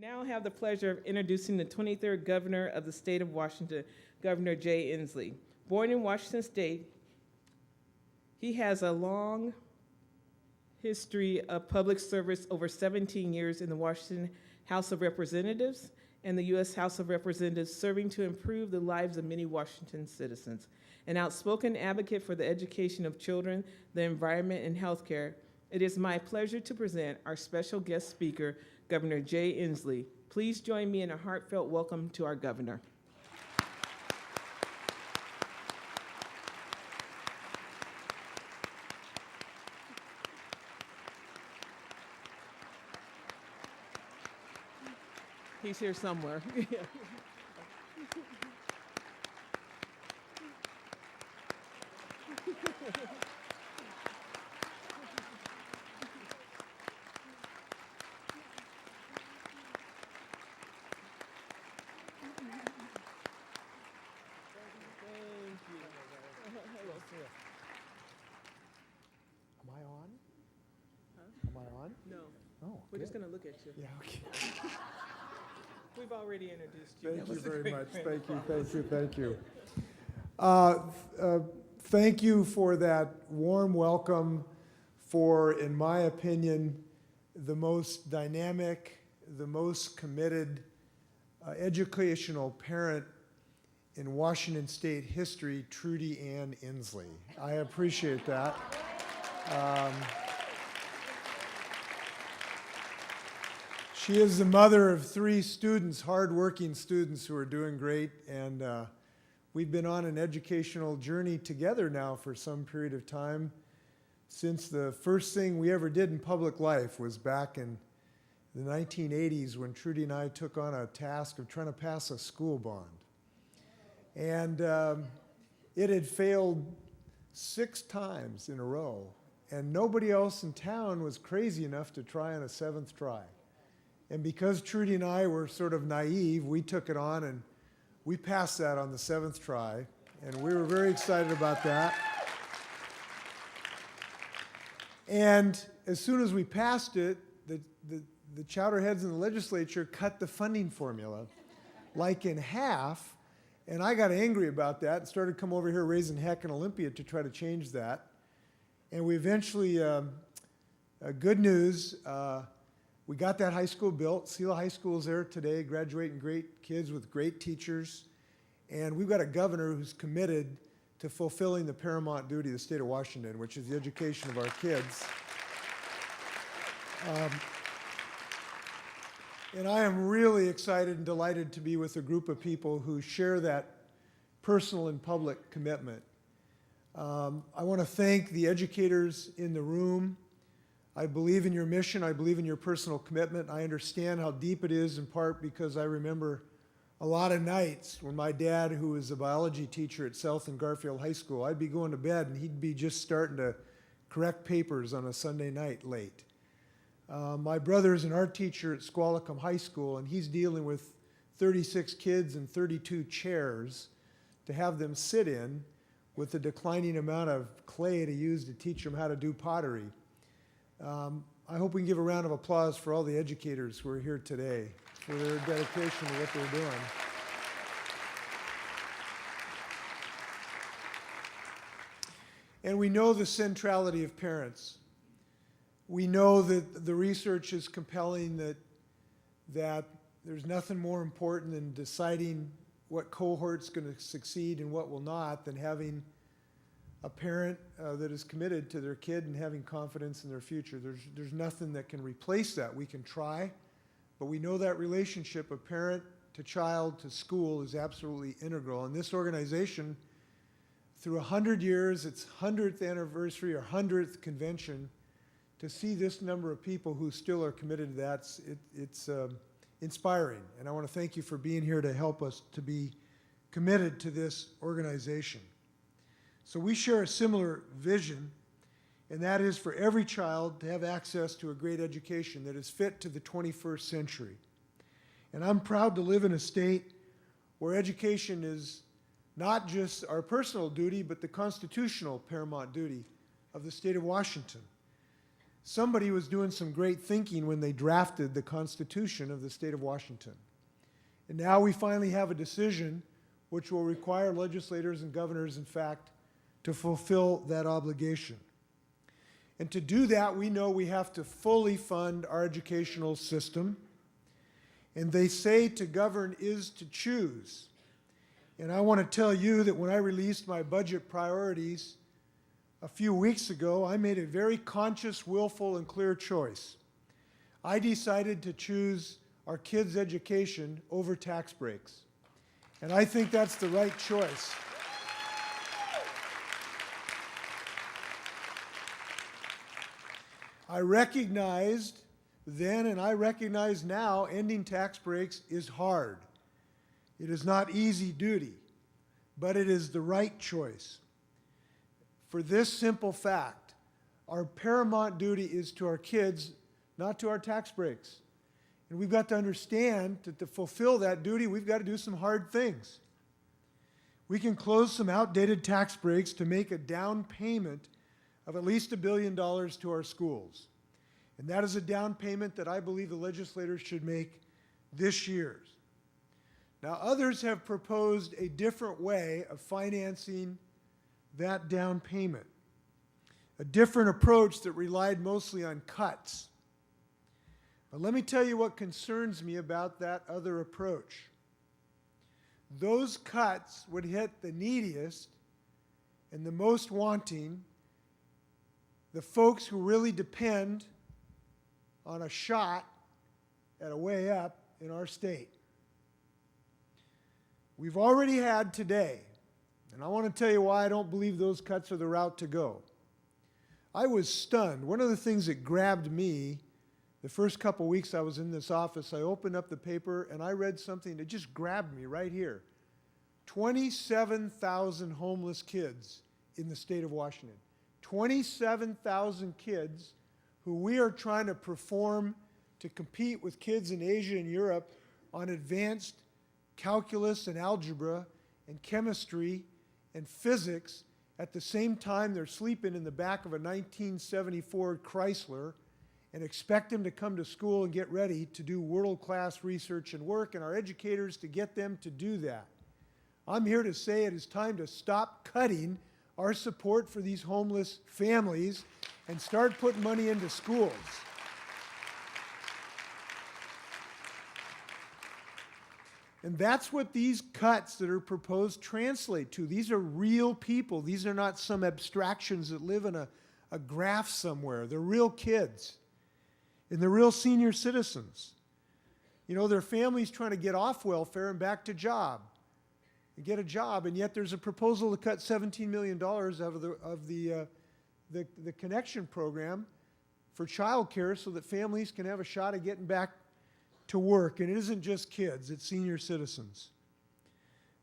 Now have the pleasure of introducing the 23rd Governor of the State of Washington, Governor Jay Inslee. Born in Washington State, he has a long history of public service, over 17 years in the Washington House of Representatives and the U.S. House of Representatives, serving to improve the lives of many Washington citizens. An outspoken advocate for the education of children, the environment, and healthcare, it is my pleasure to present our special guest speaker, Governor Jay Inslee. Please join me in a heartfelt welcome to our governor. He's here somewhere. Am I on? Huh? Am I on? No, Oh, we're just good. going to look at you. Yeah, okay. We've already introduced you. Thank That you was a very great much. win. Thank you, thank you, thank you. Thank you for that warm welcome for, in my opinion, the most dynamic, the most committed educational parent in Washington State history, Trudy Ann Inslee. I appreciate that. She is the mother of 3 students, hardworking students who are doing great, and we've been on an educational journey together now for some period of time, since the first thing we ever did in public life was back in the 1980s when Trudy and I took on a task of trying to pass a school bond. And it had failed 6 times in a row, and nobody else in town was crazy enough to try on a 7th try. And because Trudy and I were sort of naive, we took it on and we passed that on the 7th try, and we were very excited about that. And as soon as we passed it, the chowderheads in the legislature cut the funding formula like in half, and I got angry about that and started coming over here raising heck in Olympia to try to change that. And we eventually, good news, we got that high school built. Sela High School is there today, graduating great kids with great teachers. And we've got a governor who's committed to fulfilling the paramount duty of the state of Washington, which is the education of our kids. And I am really excited and delighted to be with a group of people who share that personal and public commitment. I want to thank the educators in the room. I believe in your mission. I believe in your personal commitment. I understand how deep it is, in part because I remember a lot of nights when my dad, who was a biology teacher at South and Garfield High School, I'd be going to bed and he'd be just starting to correct papers on a Sunday night late. My brother's an art teacher at Squalicum High School, and he's dealing with 36 kids and 32 chairs to have them sit in with the declining amount of clay to use to teach them how to do pottery. I hope we can give a round of applause for all the educators who are here today for their dedication to what they're doing. And we know the centrality of parents. We know that the research is compelling that there's nothing more important than deciding what cohort's going to succeed and what will not than having a parent that is committed to their kid and having confidence in their future. There's nothing that can replace that. We can try, but we know that relationship of parent to child to school is absolutely integral. And this organization, through 100 years, its 100th anniversary or 100th convention, to see this number of people who still are committed to that, it's inspiring. And I want to thank you for being here to help us to be committed to this organization. So we share a similar vision, and that is for every child to have access to a great education that is fit to the 21st century. And I'm proud to live in a state where education is not just our personal duty, but the constitutional paramount duty of the state of Washington. somebody was doing some great thinking when they drafted the Constitution of the state of Washington. And now we finally have a decision which will require legislators and governors, in fact, to fulfill that obligation. And to do that, we know we have to fully fund our educational system. And they say to govern is to choose. And I want to tell you that when I released my budget priorities a few weeks ago, I made a very conscious, willful, and clear choice. I decided to choose our kids' education over tax breaks. And I think that's the right choice. I recognized then, and I recognize now, ending tax breaks is hard. It is not easy duty, but it is the right choice. For this simple fact, our paramount duty is to our kids, not to our tax breaks. And we've got to understand that to fulfill that duty, we've got to do some hard things. We can close some outdated tax breaks to make a down payment of at least $1 billion to our schools. And that is a down payment that I believe the legislators should make this year. Now, others have proposed a different way of financing that down payment, a different approach that relied mostly on cuts. But let me tell you what concerns me about that other approach. Those cuts would hit the neediest and the most wanting, the folks who really depend on a shot at a way up in our state. We've already had today, and I want to tell you why I don't believe those cuts are the route to go. I was stunned. One of the things that grabbed me the first couple weeks I was in this office, I opened up the paper and I read something that just grabbed me right here. 27,000 homeless kids in the state of Washington. 27,000 kids who we are trying to perform to compete with kids in Asia and Europe on advanced calculus and algebra and chemistry and physics. At the same time, they're sleeping in the back of a 1974 Chrysler and expect them to come to school and get ready to do world-class research and work, and our educators to get them to do that. I'm here to say it is time to stop cutting our support for these homeless families and start putting money into schools. And that's what these cuts that are proposed translate to. These are real people. These are not some abstractions that live in a graph somewhere. They're real kids. And they're real senior citizens. You know, their families trying to get off welfare and back to and get a job, and yet there's a proposal to cut $17 million out of the connection program for child care so that families can have a shot at getting back to work. And it isn't just kids, it's senior citizens.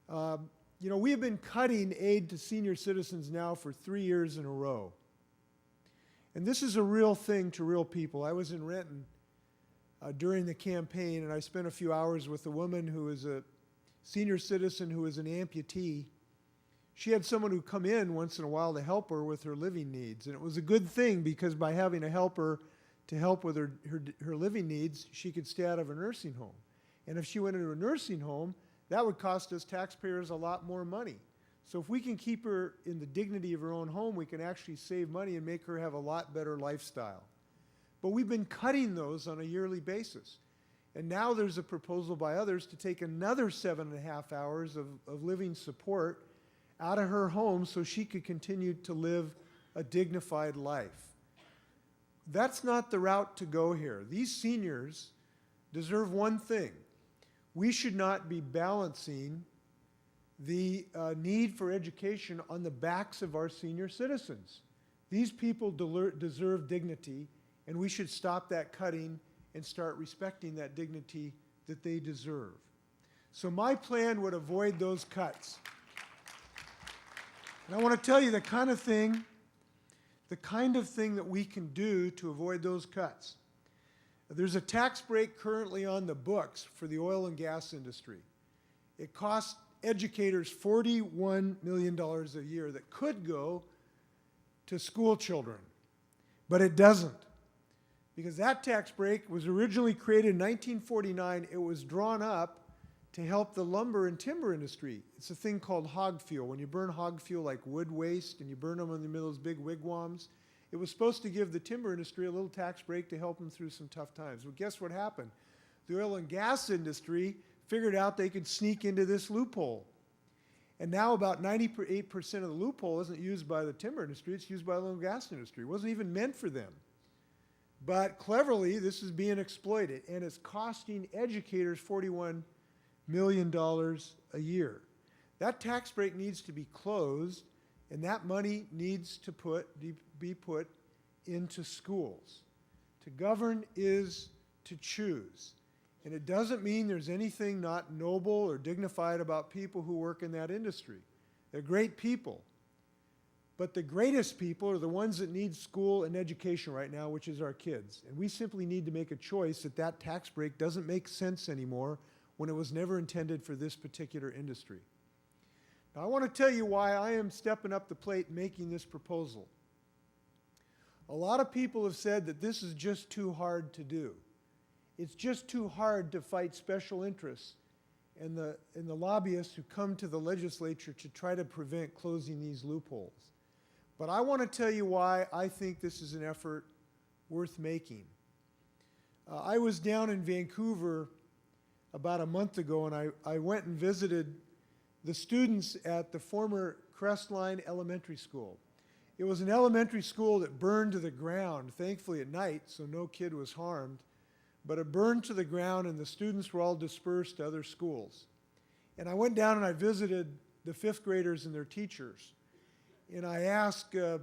You know, we have been cutting aid to senior citizens now for 3 years in a row. And this is a real thing to real people. I was in Renton during the campaign, and I spent a few hours with a woman who is a senior citizen who is an amputee. She had someone who come in once in a while to help her with her living needs. And it was a good thing because by having a helper to help with her living needs, she could stay out of a nursing home. And if she went into a nursing home, that would cost us taxpayers a lot more money. So if we can keep her in the dignity of her own home, we can actually save money and make her have a lot better lifestyle. But we've been cutting those on a yearly basis. And now there's a proposal by others to take another 7.5 hours of living support out of her home so she could continue to live a dignified life. That's not the route to go here. These seniors deserve one thing. We should not be balancing the need for education on the backs of our senior citizens. These people deserve dignity, and we should stop that cutting and start respecting that dignity that they deserve. So my plan would avoid those cuts. And I want to tell you the kind of thing that we can do to avoid those cuts. There's a tax break currently on the books for the oil and gas industry. It costs educators $41 million a year that could go to school children, but it doesn't. Because that tax break was originally created in 1949. It was drawn up to help the lumber and timber industry. It's a thing called hog fuel. When you burn hog fuel like wood waste and you burn them in the middle of those big wigwams, it was supposed to give the timber industry a little tax break to help them through some tough times. Well, guess what happened? The oil and gas industry figured out they could sneak into this loophole. And now about 98% of the loophole isn't used by the timber industry, it's used by the oil and gas industry. It wasn't even meant for them. But cleverly, this is being exploited, and it's costing educators $41 million a year. That tax break needs to be closed, and that money needs to be put into schools. To govern is to choose. And it doesn't mean there's anything not noble or dignified about people who work in that industry. They're great people. But the greatest people are the ones that need school and education right now, which is our kids. And we simply need to make a choice that that tax break doesn't make sense anymore when it was never intended for this particular industry. Now, I want to tell you why I am stepping up the plate and making this proposal. A lot of people have said that this is just too hard to do. It's just too hard to fight special interests and the lobbyists who come to the legislature to try to prevent closing these loopholes. But I want to tell you why I think this is an effort worth making. I was down in Vancouver about a month ago, and I went and visited the students at the former Crestline Elementary School. It was an elementary school that burned to the ground, thankfully at night, so no kid was harmed. But it burned to the ground, and the students were all dispersed to other schools. And I went down and I visited the fifth graders and their teachers. And I asked the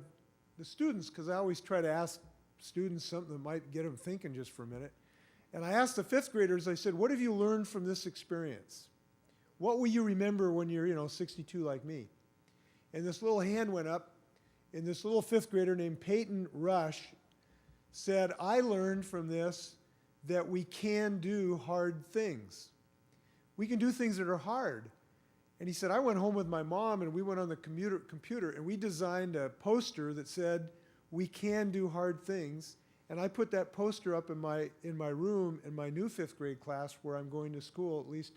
students, because I always try to ask students something that might get them thinking just for a minute. And I asked the fifth graders, I said, what have you learned from this experience? What will you remember when you're 62 like me? And this little hand went up, and this little fifth grader named Peyton Rush said, I learned from this that we can do hard things. We can do things that are hard. And he said, I went home with my mom and we went on the computer and we designed a poster that said, we can do hard things. And I put that poster up in my room in my new fifth grade class where I'm going to school, at least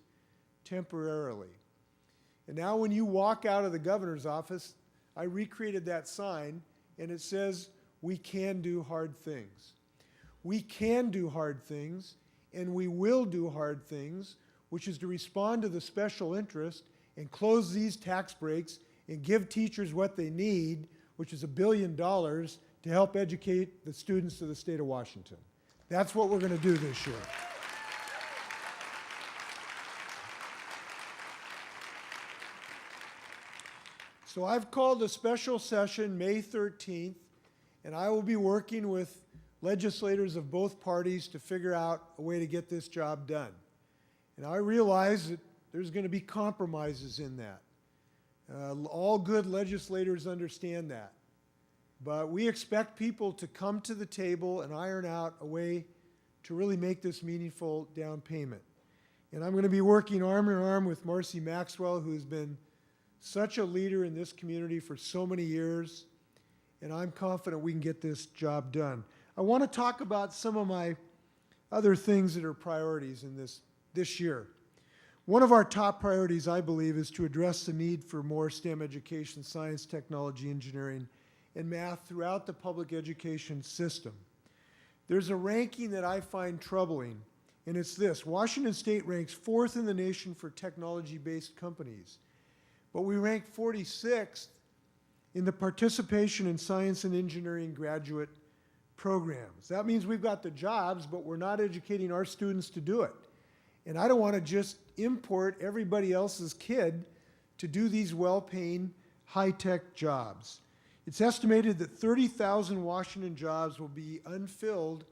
temporarily. And now when you walk out of the governor's office, I recreated that sign and it says, we can do hard things. We can do hard things, and we will do hard things, which is to respond to the special interest and close these tax breaks and give teachers what they need, which is $1 billion to help educate the students of the state of Washington. That's what we're going to do this year. So I've called a special session May 13th, and I will be working with legislators of both parties to figure out a way to get this job done. And I realize that there's going to be compromises in that. All good legislators understand that. But we expect people to come to the table and iron out a way to really make this meaningful down payment. And I'm going to be working arm in arm with Marcy Maxwell, who's been such a leader in this community for so many years. And I'm confident we can get this job done. I want to talk about some of my other things that are priorities in this year. One of our top priorities, I believe, is to address the need for more STEM education, science, technology, engineering, and math throughout the public education system. There's a ranking that I find troubling, and it's this. Washington State ranks 4th in the nation for technology-based companies, but we rank 46th in the participation in science and engineering graduate programs. That means we've got the jobs, but we're not educating our students to do it. And I don't want to just import everybody else's kid to do these well-paying, high-tech jobs. It's estimated that 30,000 Washington jobs will be unfilled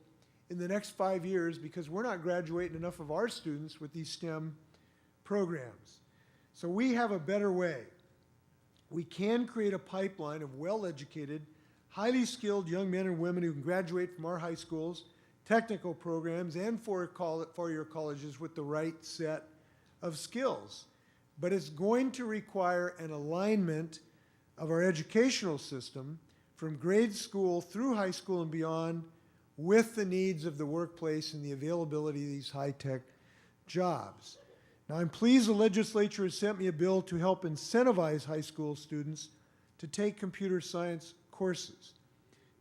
in the next 5 years because we're not graduating enough of our students with these STEM programs. So we have a better way. We can create a pipeline of well-educated, highly skilled young men and women who can graduate from our high schools, technical programs, and four-year colleges with the right set of skills. But it's going to require an alignment of our educational system from grade school through high school and beyond with the needs of the workplace and the availability of these high-tech jobs. Now, I'm pleased the legislature has sent me a bill to help incentivize high school students to take computer science courses.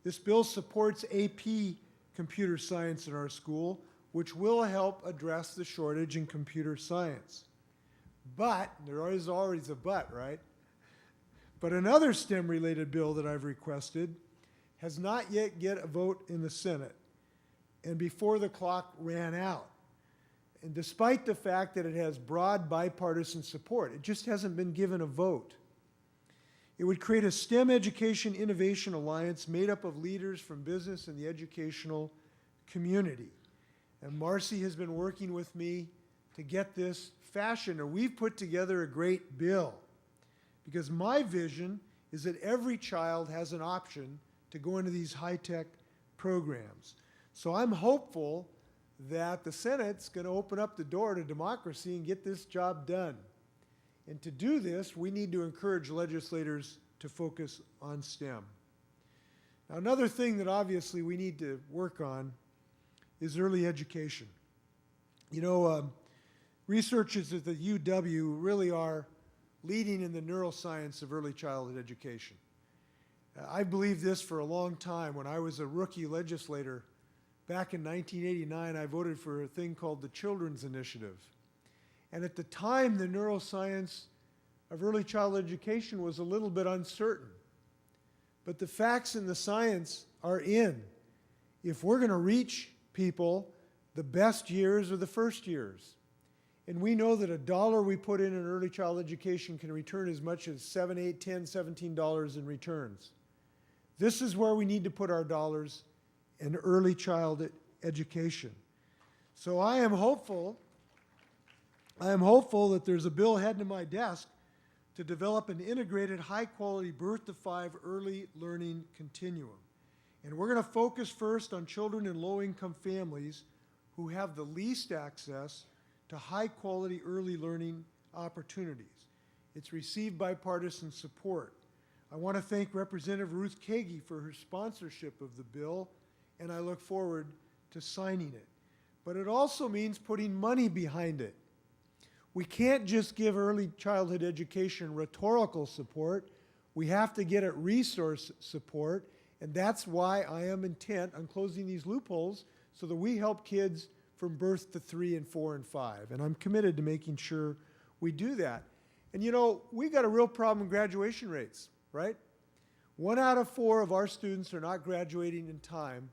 This bill supports AP computer science in our school, which will help address the shortage in computer science. But, there is always a but, right? But another STEM-related bill that I've requested has not yet get a vote in the Senate, and before the clock ran out. And despite the fact that it has broad bipartisan support, it just hasn't been given a vote. It would create a STEM Education Innovation Alliance made up of leaders from business and the educational community. And Marcy has been working with me to get this fashioned, and we've put together a great bill. Because my vision is that every child has an option to go into these high-tech programs. So I'm hopeful that the Senate's going to open up the door to democracy and get this job done. And to do this, we need to encourage legislators to focus on STEM. Now, another thing that obviously we need to work on is early education. You know, researchers at the UW really are leading in the neuroscience of early childhood education. I believed this for a long time. When I was a rookie legislator back in 1989, I voted for a thing called the Children's Initiative. And at the time, the neuroscience of early childhood education was a little bit uncertain. But the facts and the science are in. If we're going to reach people, the best years are the first years. And we know that $1 we put in early child education can return as much as $7, $8, $10, $17 in returns. This is where we need to put our dollars in early child education. So I am hopeful that there's a bill heading to my desk to develop an integrated high-quality birth to 5 early learning continuum. And we're going to focus first on children in low-income families who have the least access to high-quality early learning opportunities. It's received bipartisan support. I want to thank Representative Ruth Kagi for her sponsorship of the bill, and I look forward to signing it. But it also means putting money behind it. We can't just give early childhood education rhetorical support. We have to get it resource support, and that's why I am intent on closing these loopholes so that we help kids from birth to 3 and 4 and 5. And I'm committed to making sure we do that. And you know, we've got a real problem in graduation rates, right? 1 out of 4 of our students are not graduating in time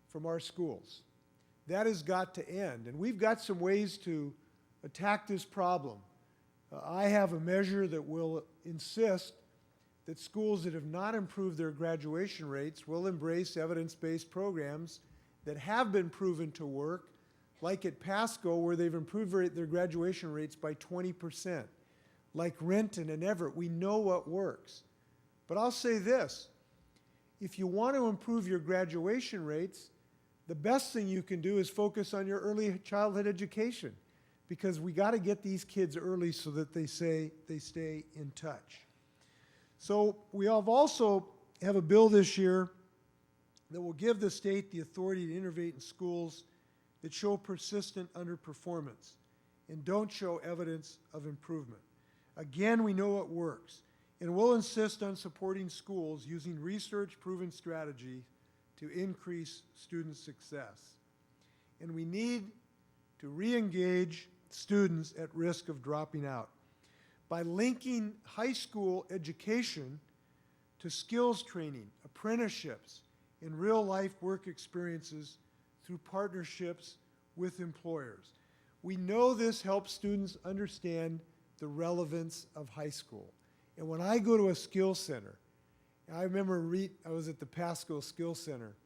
from our schools. That has got to end. And we've got some ways to attack this problem. I have a measure that will insist that schools that have not improved their graduation rates will embrace evidence-based programs that have been proven to work, like at Pasco, where they've improved their graduation rates by 20%. Like Renton and Everett, we know what works. But I'll say this, if you want to improve your graduation rates, the best thing you can do is focus on your early childhood education, because we got to get these kids early so that they stay in touch. So we also have a bill this year that will give the state the authority to innovate in schools that show persistent underperformance and don't show evidence of improvement. Again, we know it works, and we'll insist on supporting schools using research-proven strategy to increase student success. And we need to re-engage students at risk of dropping out by linking high school education to skills training, apprenticeships, and real-life work experiences through partnerships with employers. We know this helps students understand the relevance of high school. And when I go to a skill center, I remember I was at the Pasco Skill Center,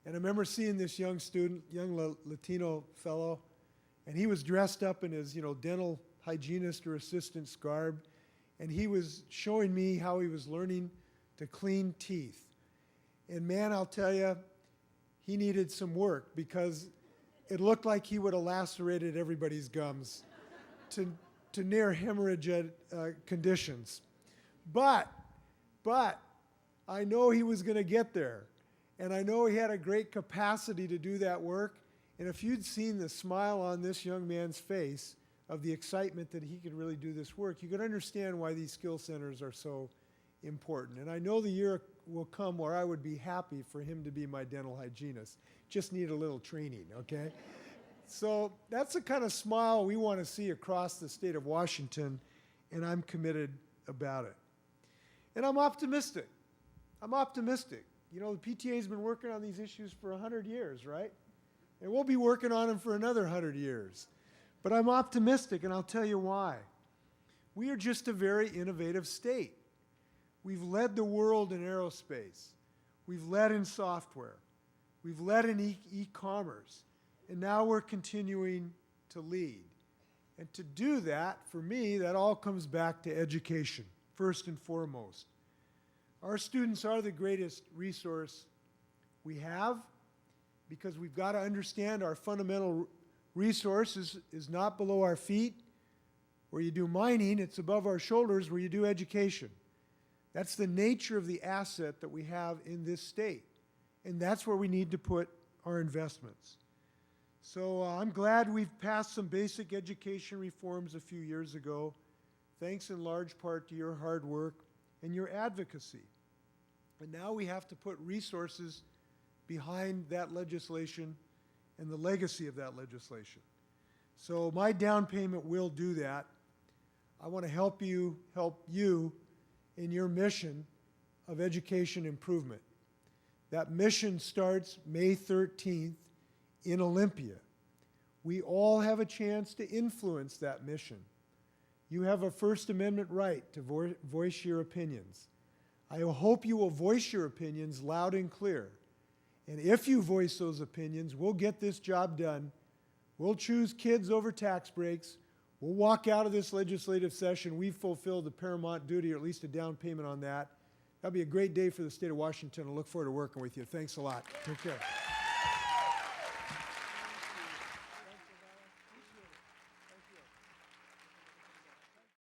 and I remember seeing this young student, young Latino fellow, and he was dressed up in his, dental hygienist or assistant's garb, and he was showing me how he was learning to clean teeth. And man, I'll tell you, he needed some work because it looked like he would have lacerated everybody's gums to near hemorrhage conditions. But I know he was going to get there. And I know he had a great capacity to do that work. And if you'd seen the smile on this young man's face of the excitement that he could really do this work, you could understand why these skill centers are so important. And I know the year will come where I would be happy for him to be my dental hygienist. Just need a little training, okay? So that's the kind of smile we want to see across the state of Washington, and I'm committed about it. And I'm optimistic. I'm optimistic. You know, the PTA's been working on these issues for 100 years, right? And we'll be working on them for another 100 years. But I'm optimistic, and I'll tell you why. We are just a very innovative state. We've led the world in aerospace. We've led in software. We've led in e-commerce. And now we're continuing to lead. And to do that, for me, that all comes back to education, first and foremost. Our students are the greatest resource we have, because we've got to understand our fundamental resource is not below our feet where you do mining, it's above our shoulders where you do education. That's the nature of the asset that we have in this state. And that's where we need to put our investments. So I'm glad we've passed some basic education reforms a few years ago, thanks in large part to your hard work and your advocacy. And now we have to put resources behind that legislation and the legacy of that legislation. So my down payment will do that. I want to help you in your mission of education improvement. That mission starts May 13th in Olympia. We all have a chance to influence that mission. You have a First Amendment right to voice your opinions. I hope you will voice your opinions loud and clear. And if you voice those opinions, we'll get this job done. We'll choose kids over tax breaks. We'll walk out of this legislative session. We've fulfilled the paramount duty, or at least a down payment on that. That'll be a great day for the state of Washington. I look forward to working with you. Thanks a lot. Take care.